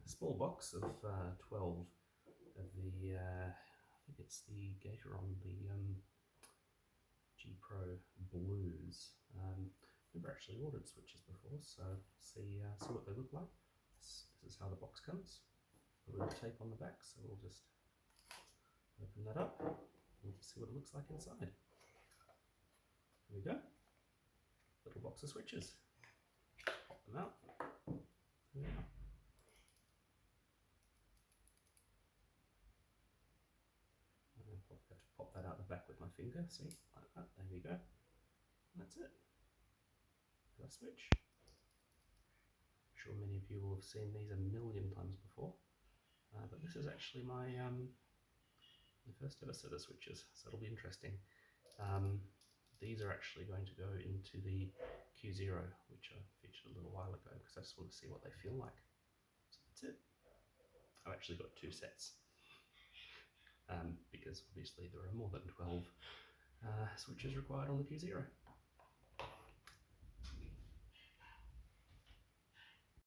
small box of 12 of the, I think it's the Gateron, the G Pro Blues. Never actually ordered switches before, so see what they look like. This is how the box comes. A little tape on the back, so we'll just open that up and see what it looks like inside. Here we go. Little box of switches. Pop them out. There we are. I've got to pop that out the back with my finger, see, like that, there we go. And that's it. The switch. I'm sure many of you will have seen these a million times before, but this is actually my first ever set of switches, so it'll be interesting. These are actually going to go into the Q0, which I featured a little while ago, because I just want to see what they feel like. So that's it. I've actually got 2 sets, because obviously there are more than 12 switches required on the Q0.